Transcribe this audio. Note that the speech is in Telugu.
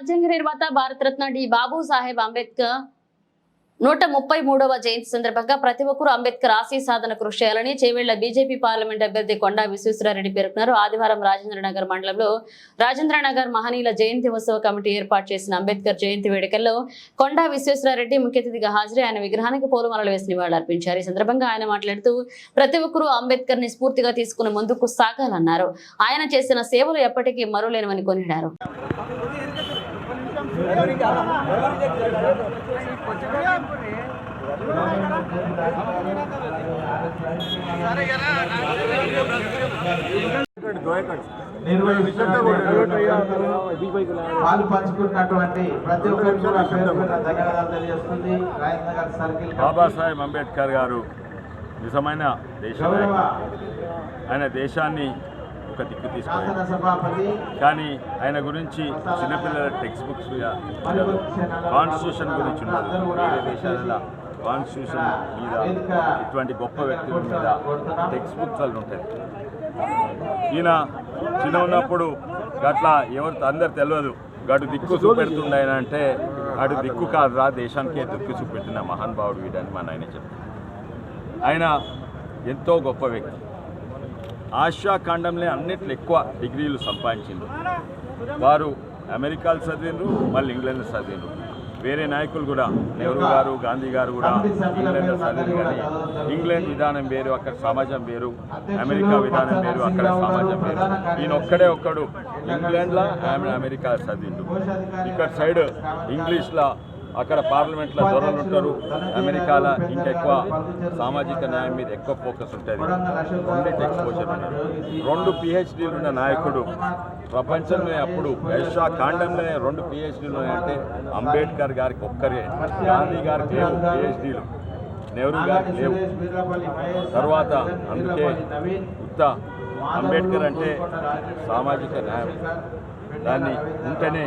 రాజ్యాంగ నిర్మాత భారతరత్న డి బాబు సాహెబ్ అంబేద్కర్ 133వ జయంతి సందర్భంగా ప్రతి ఒక్కరూ అంబేద్కర్ ఆశయ సాధన కృషి చేయాలని చేవేళ్ల బీజేపీ పార్లమెంట్ అభ్యర్థి కొండా విశ్వేశ్వరరెడ్డి పేర్కొన్నారు. ఆదివారం రాజేంద్రనగర్ మండలంలో రాజేంద్రనగర్ మహనీయుల జయంతి ఉత్సవ కమిటీ ఏర్పాటు చేసిన అంబేద్కర్ జయంతి వేడుకల్లో కొండా విశ్వేశ్వరరెడ్డి ముఖ్య అతిథిగా హాజరై ఆయన విగ్రహానికి పూలమాలలు వేసి నివాళులర్పించారు. ఈ సందర్భంగా ఆయన మాట్లాడుతూ ప్రతి ఒక్కరూ అంబేద్కర్ ని స్ఫూర్తిగా తీసుకుని ముందుకు సాగాలన్నారు. ఆయన చేసిన సేవలు ఎప్పటికీ మరులేనివని కొనియాడారు. పాలు పంచుకున్నటువంటి ప్రతి ఒక్కరికి కూడా ధన్యవాదాలు తెలియజేస్తుంది. రాజేంద్రనగర్ సర్కిల్ బాబాసాహెబ్ అంబేద్కర్ గారు నిజమైన దేశ ఆయన దేశాన్ని ఒక దిక్కు తీసుకున్నారు. కానీ ఆయన గురించి చిన్నపిల్లల టెక్స్ట్ బుక్స్ కాన్స్టిట్యూషన్ గురించి ఉండదు. వేరే దేశాలలో కాన్స్టిట్యూషన్ మీద ఇటువంటి గొప్ప వ్యక్తుల మీద టెక్స్ట్ బుక్స్ వాళ్ళు ఉంటాయి. ఈయన చిన్న ఉన్నప్పుడు గట్లా ఎవరు అందరు తెలియదు, గటు దిక్కు చూపెడుతుండే ఆయన అంటే అటు దిక్కు కాదురా దేశానికే దిక్కు చూపెట్టిన మహానుభావుడు వీడని మన ఆయన చెప్తారు. ఆయన ఎంతో గొప్ప వ్యక్తి. ఆసియా ఖండంలో అన్నిట్లో ఎక్కువ డిగ్రీలు సంపాదించిండ్రు. వారు అమెరికాలో చదివిండ్రు, మళ్ళీ ఇంగ్లాండ్లో చదివిండ్రు. వేరే నాయకులు కూడా నెహ్రూ గారు, గాంధీ గారు కూడా ఇంగ్లాండ్లో చదివారు. కానీ ఇంగ్లాండ్ విధానం వేరు, అక్కడ సమాజం వేరు. అమెరికా విధానం వేరు, అక్కడ సమాజం వేరు. ఈయన ఒక్కడు ఇంగ్లాండ్లో అమెరికా చదివిండు. ఇక్కడ సైడ్ ఇంగ్లీష్లో అక్కడ పార్లమెంట్లో దొరలు ఉంటారు. అమెరికాలో ఇంకెక్కువ సామాజిక న్యాయం మీద ఎక్కువ ఫోకస్ ఉంటుంది. రెండింటి ఎక్స్పోజర్ ఉన్నారు. 2 PhDలు ఉన్న నాయకుడు ప్రపంచంలో అప్పుడు ఏషియా ఖండంలోనే 2 PhDలు అంటే అంబేద్కర్ గారికి ఒక్కరే. గాంధీ గారికి లేవు PhDలు, నెహ్రూ గారికి లేవు. తర్వాత అందుకే ఉత్త అంబేద్కర్ అంటే సామాజిక న్యాయం, దాన్ని ఉంటేనే